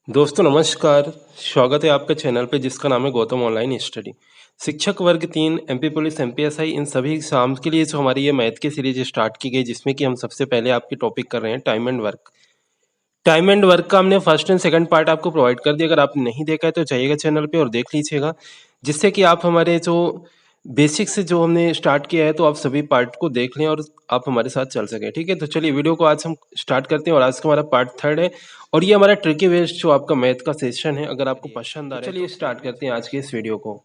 दोस्तों नमस्कार, स्वागत है आपका चैनल पे जिसका नाम है गौतम ऑनलाइन स्टडी। शिक्षक वर्ग 3, एमपी पुलिस, एमपीएसआई इन सभी एग्जाम्स के लिए जो हमारी ये मैथ की सीरीज स्टार्ट की गई जिसमें कि हम सबसे पहले आपकी टॉपिक कर रहे हैं time and work. Time and work का हमने फर्स्ट एंड सेकंड पार्ट आपको प्रोवाइड कर दिया। अगर आपने नहीं देखा है तो जाइएगा चैनल पे और देख लीजिएगा, जिससे कि आप हमारे जो बेसिक से जो हमने स्टार्ट किया है तो आप सभी पार्ट को देख लें और आप हमारे साथ चल सकें। ठीक है, तो चलिए वीडियो को आज हम स्टार्ट करते हैं और आज का हमारा पार्ट 3 है और ये हमारा ट्रिकी बेस्ड जो आपका मैथ का सेशन है। अगर आपको पसंद आ रहा है तो चलिए स्टार्ट करते हैं आज के इस वीडियो को।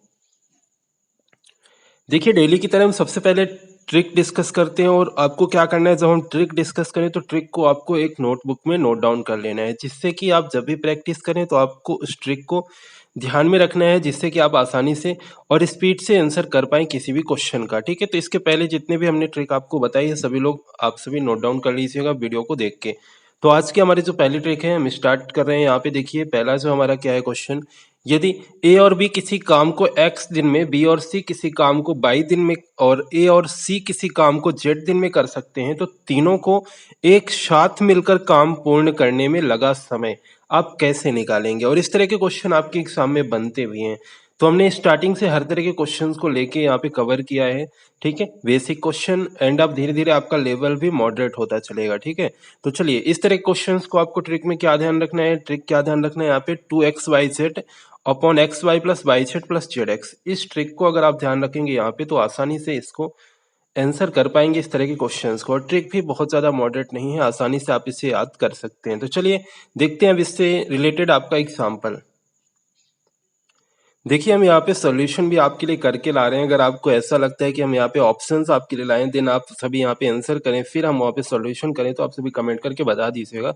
देखिए डेली की तरह हम सबसे पहले ट्रिक डिस्कस करते हैं और आपको क्या करना है, जब हम ट्रिक डिस्कस करें तो ट्रिक को आपको एक नोटबुक में नोट डाउन कर लेना है, जिससे कि आप जब भी प्रैक्टिस करें तो आपको उस ट्रिक को ध्यान में रखना है, जिससे कि आप आसानी से और स्पीड से आंसर कर पाएं किसी भी क्वेश्चन का। ठीक है, तो इसके पहले जितने भी हमने ट्रिक आपको बताई है सभी लोग आप सभी नोट डाउन कर लीजिएगा वीडियो को देख के। तो आज की हमारी जो पहली ट्रिक है हम स्टार्ट कर रहे हैं। यहाँ पे देखिए पहला जो हमारा क्या है क्वेश्चन, यदि ए और बी किसी काम को x दिन में, बी और सी किसी काम को y दिन में और ए और सी किसी काम को z दिन में कर सकते हैं, तो तीनों को एक साथ मिलकर काम पूर्ण करने में लगा समय आप कैसे निकालेंगे। और इस तरह के क्वेश्चन आपके एग्जाम में बनते भी हैं। तो हमने स्टार्टिंग से हर तरह के क्वेश्चंस को लेके यहाँ पे कवर किया है। ठीक है, बेसिक क्वेश्चन एंड अब धीरे धीरे आपका लेवल भी मॉडरेट होता चलेगा। ठीक है, तो चलिए इस तरह के क्वेश्चंस को आपको ट्रिक में क्या ध्यान रखना है, ट्रिक क्या ध्यान रखना है यहाँ पे 2xyz upon x y plus y z plus z x. इस ट्रिक को अगर आप ध्यान रखेंगे यहाँ पे तो आसानी से इसको आंसर कर पाएंगे इस तरह के क्वेश्चंस को। और ट्रिक भी बहुत ज्यादा मॉडरेट नहीं है, आसानी से आप इसे याद कर सकते हैं। तो चलिए देखते हैं अब इससे रिलेटेड आपका एग्जाम्पल। देखिए हम यहाँ पे सॉल्यूशन भी आपके लिए करके ला रहे हैं। अगर आपको ऐसा लगता है कि हम यहाँ पे ऑप्शंस आपके लिए लाएं देन आप सभी यहाँ पे आंसर करें फिर हम वहाँ पे सॉल्यूशन करें, तो आप सभी कमेंट करके बता दीजिएगा,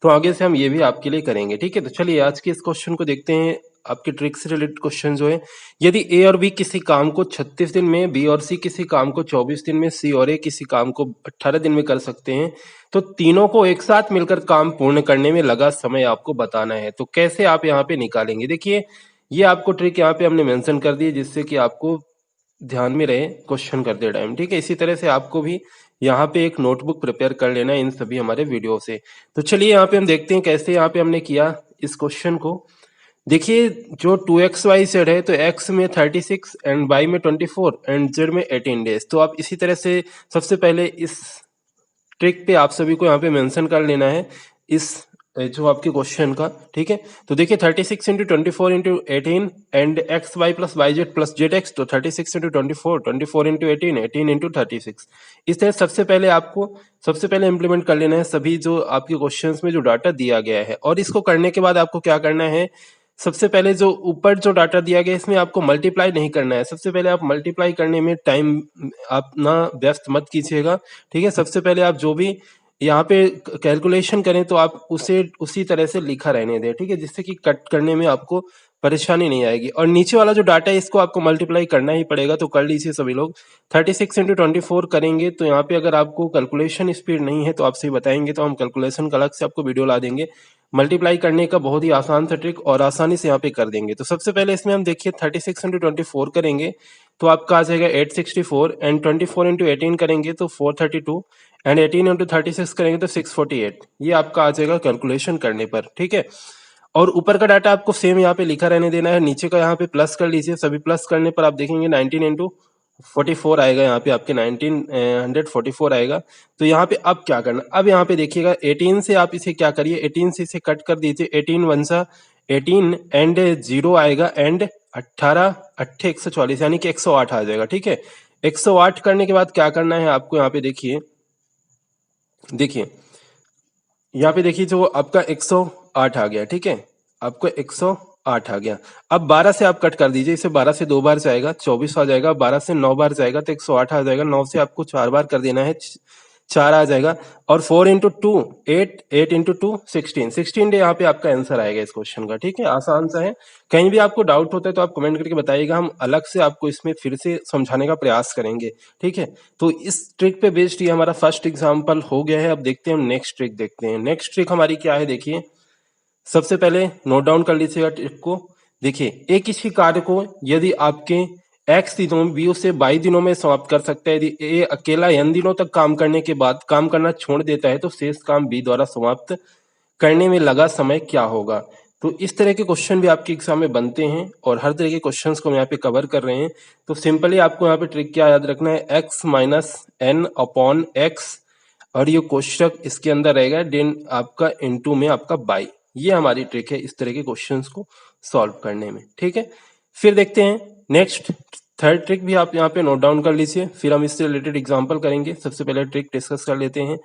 तो आगे से हम ये भी आपके लिए करेंगे। ठीक है, तो चलिए आज के इस क्वेश्चन को देखते हैं। आपके ट्रिक से रिलेटेड क्वेश्चन जो है, यदि ए और बी किसी काम को 36 दिन में, बी और सी किसी काम को 24 दिन में, सी और ए किसी काम को 18 दिन में कर सकते हैं, तो तीनों को एक साथ मिलकर काम पूर्ण करने में लगा समय आपको बताना है। तो कैसे आप यहाँ पे निकालेंगे, देखिए ये आपको ट्रिक यहाँ पे हमने मेंशन कर दी है, जिससे कि आपको ध्यान में रहे क्वेश्चन करते टाइम। ठीक है, इसी तरह से आपको भी यहाँ पे एक नोटबुक प्रिपेयर कर लेना है इन सभी हमारे वीडियो से। तो चलिए यहाँ पे हम देखते हैं कैसे यहाँ पे हमने किया इस क्वेश्चन को। देखिए जो 2xyz है तो x में 36 एंड y में 24 एंड z में 18 डेज। तो आप इसी तरह से सबसे पहले इस ट्रिक पे आप सभी को यहाँ पे मेंशन कर लेना है इस जो आपके क्वेश्चन का। ठीक है, तो देखिए 36 into 24 into 18 and x y plus y z plus z x, तो 36 इंटू 24, 24 इंटू 18, 18 इंटू 36। इस तरह सबसे पहले इंप्लीमेंट कर लेना है सभी जो आपके क्वेश्चंस में जो डाटा दिया गया है। और इसको करने के बाद आपको क्या करना है, सबसे पहले जो ऊपर जो डाटा दिया गया है इसमें आपको मल्टीप्लाई नहीं करना है। सबसे पहले आप मल्टीप्लाई करने में टाइम आप ना व्यस्त मत कीजिएगा। ठीक है, सबसे पहले आप जो भी यहाँ पे कैलकुलेशन करें तो आप उसे उसी तरह से लिखा रहने दें। ठीक है, जिससे कि कट करने में आपको परेशानी नहीं आएगी। और नीचे वाला जो डाटा है इसको आपको मल्टीप्लाई करना ही पड़ेगा, तो कर लीजिए सभी लोग। 36 इंटू 24 करेंगे तो यहाँ पे अगर आपको कैलकुलेशन स्पीड नहीं है तो आपसे ही बताएंगे, तो हम कैलकुलेशन का अलग से आपको वीडियो ला देंगे। मल्टीप्लाई करने का बहुत ही आसान सा ट्रिक और आसानी से यहाँ पे कर देंगे। तो सबसे पहले इसमें हम देखिए 36 इंटू 24 करेंगे तो आपका आ जाएगा 864 एंड 24 इंटू 18 करेंगे तो 432 एंड 18 इंटू 36 करेंगे तो 648। ये आपका आ जाएगा कैलकुलेशन करने पर। ठीक है, और ऊपर का डाटा आपको सेम यहाँ पे लिखा रहने देना है, नीचे का यहाँ पे प्लस कर लीजिए। सभी प्लस करने पर आप देखेंगे 19 इंटू 44 आएगा, यहाँ पे आपके 1944 आएगा। तो यहाँ पे अब क्या करना, अब यहाँ पे देखिएगा 18 से आप इसे क्या करिए, 18 से इसे कट कर दीजिए। 18 वन सा 18 एंड 0 आएगा एंड 18 अट्ठे 144 यानी कि 108 आ जाएगा। ठीक है, 108 करने के बाद क्या करना है आपको, यहाँ पे देखिए यहाँ पे देखिए जो आपका 108 आ गया। ठीक है, आपको 108 आ गया। अब 12 से आप कट कर दीजिए इसे, 12 से 2 बार जाएगा 24 आ जाएगा, 12 से 9 बार जाएगा तो 108 आ जाएगा, 9 से आपको 4 बार कर देना है 4 आ जाएगा। और 4 इंटू 2 8, 8 इंटू 2 16 डे यहाँ पे आपका आंसर आएगा इस क्वेश्चन का। ठीक है, आसान सा है। कहीं भी आपको डाउट होता है तो आप कमेंट करके बताइएगा, हम अलग से आपको इसमें फिर से समझाने का प्रयास करेंगे। ठीक है, तो इस ट्रिक पे बेस्ड ये हमारा फर्स्ट एग्जाम्पल हो गया है। अब देखते हैं हम नेक्स्ट ट्रिक देखते हैं। नेक्स्ट ट्रिक हमारी क्या है, देखिए सबसे पहले नोट डाउन कर लीजिएगा ट्रिक को। देखिए एक किसी कार्य को यदि आपके x दिनों में बी उसे 22 दिनों में समाप्त कर सकता है, यदि ए अकेला n दिनों तक काम करने के बाद काम करना छोड़ देता है तो शेष काम बी द्वारा समाप्त करने में लगा समय क्या होगा। तो इस तरह के क्वेश्चन भी आपके एग्जाम में बनते हैं और हर तरह के क्वेश्चंस को हम यहाँ पे कवर कर रहे हैं। तो सिंपली आपको यहाँ पे ट्रिक क्या याद रखना है, x minus n upon x, और ये कोष्टक इसके अंदर रहेगा देन आपका इनटू में आपका बाई। ये हमारी ट्रिक है इस तरह के क्वेश्चंस को सॉल्व करने में, ठीक है। फिर देखते हैं नेक्स्ट थर्ड ट्रिक भी आप यहाँ पे नोट डाउन कर लीजिए, फिर हम इससे रिलेटेड एग्जांपल करेंगे। सबसे पहले ट्रिक डिस्कस कर लेते हैं।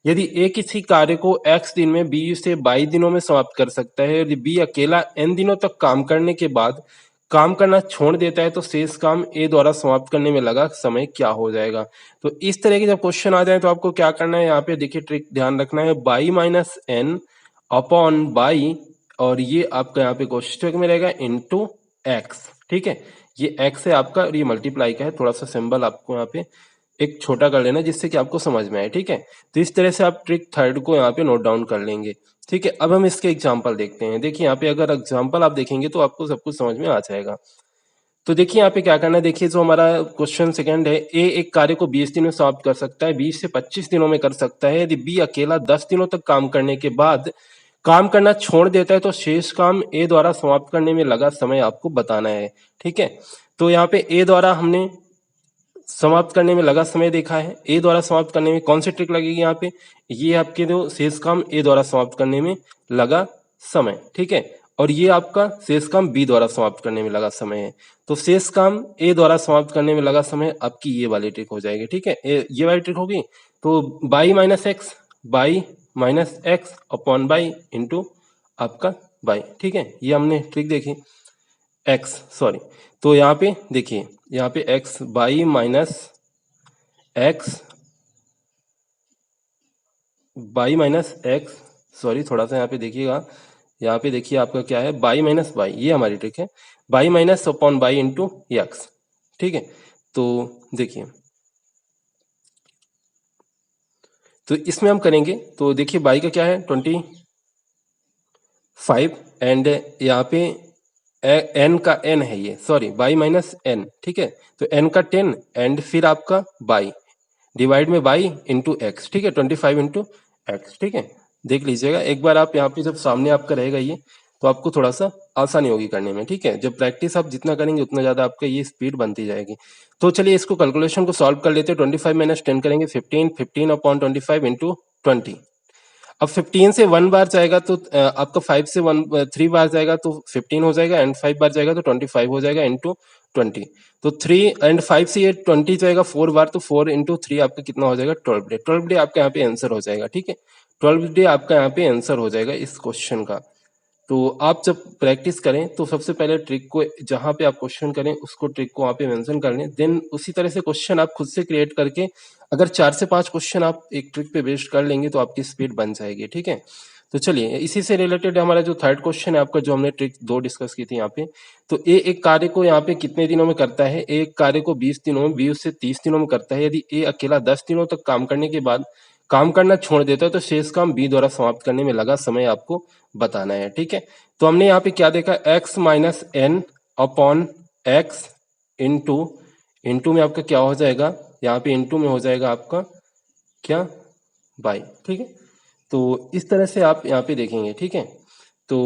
यदि ए किसी कार्य को x दिन में b से 22 दिनों में समाप्त कर सकता है, यदि b अकेला n दिनों तक काम करने के बाद काम करना छोड़ देता है तो शेष काम ए द्वारा समाप्त करने में लगा समय क्या हो जाएगा। तो इस तरह के जब क्वेश्चन आ जाए तो आपको क्या करना है, यहाँ पे देखिए ट्रिक ध्यान रखना है, by minus n upon by, और ये आपका यहाँ पे कोष्टक में रहेगा इनटू एक्स, ठीक है। ये x है आपका और ये मल्टीप्लाई का है, थोड़ा सा सिंबल आपको यहाँ पे एक छोटा कर लेना जिससे कि आपको समझ में आए, ठीक है। तो इस तरह से आप ट्रिक थर्ड को यहाँ पे नोट डाउन कर लेंगे, ठीक है। अब हम इसके एग्जांपल देखते हैं। देखिए यहाँ पे अगर एग्जांपल आप देखेंगे तो आपको सब कुछ समझ में आ जाएगा। तो देखिए यहाँ पे क्या करना है, देखिए जो हमारा क्वेश्चन सेकंड है, ए एक कार्य को 20 दिन में समाप्त कर सकता है, 20 से 25 दिनों में कर सकता है। यदि बी अकेला 10 दिनों तक काम करने के बाद काम करना छोड़ देता है तो शेष काम ए द्वारा समाप्त करने में लगा समय आपको बताना है, ठीक है। तो यहाँ पे ए द्वारा हमने समाप्त करने में लगा समय देखा है, ए द्वारा समाप्त करने में कौन सी ट्रिक लगेगी यहाँ पे, ये आपके जो शेष काम ए द्वारा समाप्त करने में लगा समय, ठीक है। और ये आपका शेष काम बी द्वारा समाप्त करने में लगा समय है। तो शेष काम ए द्वारा समाप्त करने में लगा समय आपकी ये वाली ट्रिक हो जाएगी, ठीक है। ये वाली ट्रिक होगी तो by minus x upon by into आपका बाई, ठीक है। ये हमने ट्रिक देखी एक्स, सॉरी, तो यहाँ पे देखिए यहाँ पे x by minus x, sorry थोड़ा सा यहाँ पे देखिएगा, यहाँ पे देखिए आपका क्या है, बाई माइनस बाई, ये हमारी ट्रिक है, by minus upon by into x, ठीक है। तो देखिए तो इसमें हम करेंगे तो देखिए बाई का क्या है 25 एंड यहाँ पे एन का एन है ये, सॉरी बाई माइनस एन, ठीक है। तो एन का 10 एंड फिर आपका बाई डिवाइड में बाई इंटू एक्स, ठीक है, 25 इंटू एक्स, ठीक है। देख लीजिएगा एक बार आप यहाँ पे जब सामने आपका रहेगा ये तो आपको थोड़ा सा आसानी होगी करने में, ठीक है। जब प्रैक्टिस आप जितना करेंगे उतना ज्यादा आपका ये स्पीड बनती जाएगी। तो चलिए इसको कैलकुलेशन को सॉल्व कर लेते हैं। 25 माइनस 10 करेंगे 15, 15 अपॉन 25 इंटू 20। अब 15 से 1 बार जाएगा तो आपका 5 से 3 बार जाएगा तो 15 हो जाएगा एंड 5 बार जाएगा तो 25 हो जाएगा इंटू 20। तो 3 एंड 5 से ये 20 जाएगा 4 बार तो 4 इंटू 3 आपका कितना हो जाएगा 12 डे। 12 डे आपका यहाँ पे आंसर हो जाएगा, ठीक है। 12 डे आपका यहाँ पे आंसर हो जाएगा इस क्वेश्चन का। तो आप जब प्रैक्टिस करें तो सबसे पहले ट्रिक को जहां पे आप क्वेश्चन करें उसको ट्रिक को वहां पे मेंशन कर लें, देन उसी तरह से क्वेश्चन आप खुद से क्रिएट करके अगर 4 से 5 क्वेश्चन आप एक ट्रिक पे बेस्ड कर लेंगे तो आपकी स्पीड बन जाएगी, ठीक है। तो चलिए इसी से रिलेटेड हमारा जो थर्ड क्वेश्चन है आपका, जो हमने ट्रिक 2 डिस्कस की थी यहाँ पे। तो ए एक कार्य को यहाँ पे कितने दिनों में करता है, ए एक कार्य को 20 दिनों में, बी उससे 30 दिनों में करता है। यदि ए अकेला 10 दिनों तक काम करने के बाद काम करना छोड़ देता है तो शेष काम बी द्वारा समाप्त करने में लगा समय आपको बताना है, ठीक है। तो हमने यहाँ पे क्या देखा, x minus n upon x into, into में आपका क्या हो जाएगा, यहाँ पे इंटू में हो जाएगा आपका क्या बाई, ठीक है। तो इस तरह से आप यहाँ पे देखेंगे, ठीक है। तो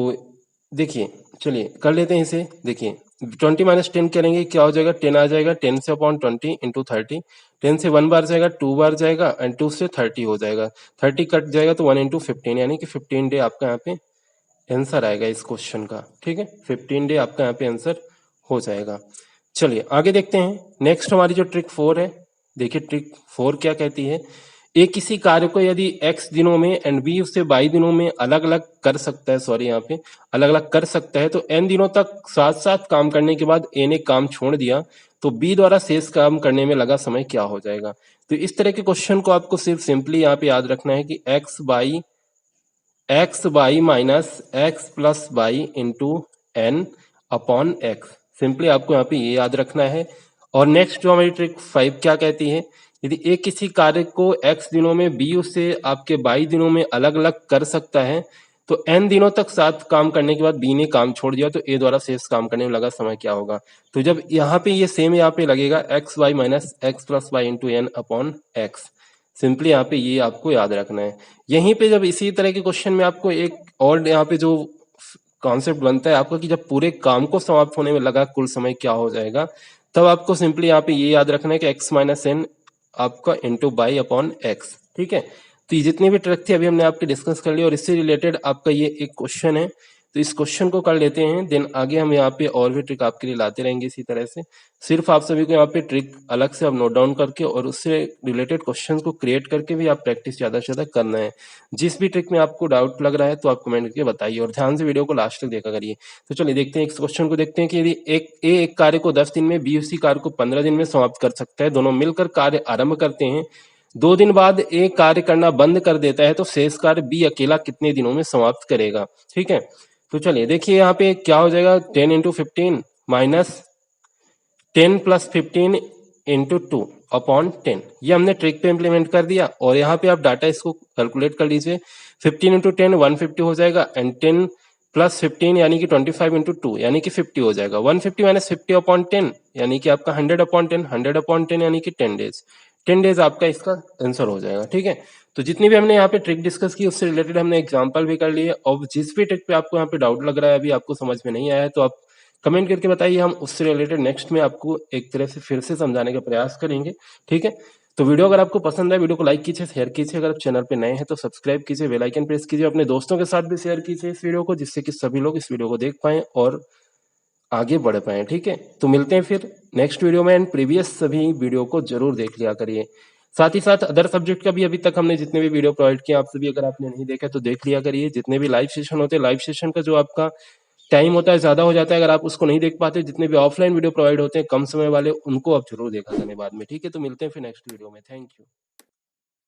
देखिए चलिए कर लेते हैं इसे। देखिए 20 माइनस 10 करेंगे क्या हो जाएगा, 10 आ जाएगा, 10 से अपॉन 20 इंटू 30, 10 से 1 बार जाएगा, 2 बार जाएगा एंड 2 से 30 हो जाएगा, 30 कट जाएगा तो 1 इंटू 15, यानी कि 15 डे आपका यहाँ पे आंसर आएगा इस क्वेश्चन का, ठीक है। 15 डे आपका यहाँ पे आंसर हो जाएगा। चलिए आगे देखते हैं। नेक्स्ट हमारी जो ट्रिक 4 है, देखिए ट्रिक 4 क्या कहती है, ए किसी कार्य को यदि x दिनों में एंड बी उससे 22 दिनों में अलग अलग कर सकता है, सॉरी यहाँ पे अलग अलग कर सकता है, तो n दिनों तक साथ साथ काम करने के बाद a ने काम छोड़ दिया तो b द्वारा शेष काम करने में लगा समय क्या हो जाएगा। तो इस तरह के क्वेश्चन को आपको सिर्फ सिंपली यहाँ पे याद रखना है कि x by minus x plus by into n upon x, simply आपको यहाँ पे ये याद रखना है। और नेक्स्ट जो हमारी ट्रिक 5 क्या कहती है, यदि ए किसी कार्य को x दिनों में b उससे आपके 22 दिनों में अलग अलग कर सकता है तो n दिनों तक साथ काम करने के बाद b ने काम छोड़ दिया तो a द्वारा शेष काम करने में लगा समय क्या होगा। तो जब यहाँ पे ये सेम यहाँ पे लगेगा x y minus x plus y into n upon x, simply यहाँ पे ये आपको याद रखना है। यहीं पे जब इसी तरह के क्वेश्चन में आपको एक और यहाँ पे जो कॉन्सेप्ट बनता है आपका कि जब पूरे काम को समाप्त होने में लगा कुल समय क्या हो जाएगा, तब आपको सिंपली यहाँ पे ये याद रखना है कि x माइनस एन आपका इंटू बाई अपॉन एक्स। ठीक है, तो ये जितनी भी ट्रिक थी अभी हमने आपकी डिस्कस कर ली और इससे रिलेटेड आपका ये एक क्वेश्चन है, तो इस क्वेश्चन को कर लेते हैं, देन आगे हम यहाँ पे और भी ट्रिक आपके लिए लाते रहेंगे इसी तरह से। सिर्फ आप सभी को यहाँ पे ट्रिक अलग से आप नोट डाउन करके और उससे रिलेटेड क्वेश्चंस को क्रिएट करके भी आप प्रैक्टिस ज्यादा से ज्यादा करना है। जिस भी ट्रिक में आपको डाउट लग रहा है तो आप कमेंट करके बताइए और ध्यान से वीडियो को लास्ट तक देखा करिए। तो चलिए देखते हैं इस क्वेश्चन को, देखते हैं कि यदि एक कार्य को 10 दिन में, बी उसी कार्य को 15 दिन में समाप्त कर सकता है, दोनों मिलकर कार्य आरंभ करते हैं, 2 दिन बाद ए कार्य करना बंद कर देता है, तो शेष कार्य बी अकेला कितने दिनों में समाप्त करेगा। ठीक है, तो चलिए देखिए यहाँ पे क्या हो जाएगा, 10 into 15 minus 10 plus 15 into 2 upon 10, ये हमने ट्रिक पे इंप्लीमेंट कर दिया और यहाँ पे आप डाटा इसको कैलकुलेट कर लीजिए। 15 इंटू 10 150 हो जाएगा एंड 10 प्लस 15 यानी कि 25 इंटू 2 यानी कि 50 हो जाएगा। 150 माइनस 50 अपॉन 10 यानी कि आपका 100 अपॉन 10, 100 अपॉन 10 यानी कि 10 डेज, 10 डेज आपका इसका आंसर हो जाएगा। ठीक है, तो जितनी भी हमने यहाँ पे ट्रिक डिस्कस की उससे रिलेटेड हमने एग्जांपल भी कर लिए और जिस भी ट्रिक पे आपको यहाँ पे डाउट लग रहा है अभी आपको समझ में नहीं आया है तो आप कमेंट करके बताइए, हम उससे रिलेटेड नेक्स्ट में आपको एक तरह से फिर से समझाने का प्रयास करेंगे। ठीक है, तो वीडियो अगर आपको पसंद है वीडियो को लाइक कीजिए, शेयर कीजिए, अगर आप चैनल पे नए हैं तो सब्सक्राइब कीजिए, बेल आइकन प्रेस कीजिए, अपने दोस्तों के साथ भी शेयर कीजिए इस वीडियो को, जिससे कि सभी लोग इस वीडियो को देख पाएं और आगे बढ़ पाए। ठीक है, तो मिलते हैं फिर नेक्स्ट वीडियो में एंड प्रीवियस सभी वीडियो को जरूर देख लिया करिए। साथ ही साथ अदर सब्जेक्ट का भी अभी तक हमने जितने भी वीडियो प्रोवाइड किए आप सभी अगर आपने नहीं देखा तो देख लिया करिए। जितने भी लाइव सेशन होते हैं, लाइव सेशन का जो आपका टाइम होता है ज्यादा हो जाता है, अगर आप उसको नहीं देख पाते, जितने भी ऑफलाइन वीडियो प्रोवाइड होते हैं कम समय वाले उनको आप जरूर देखा करें बाद में। ठीक है, तो मिलते हैं फिर नेक्स्ट वीडियो में, थैंक यू।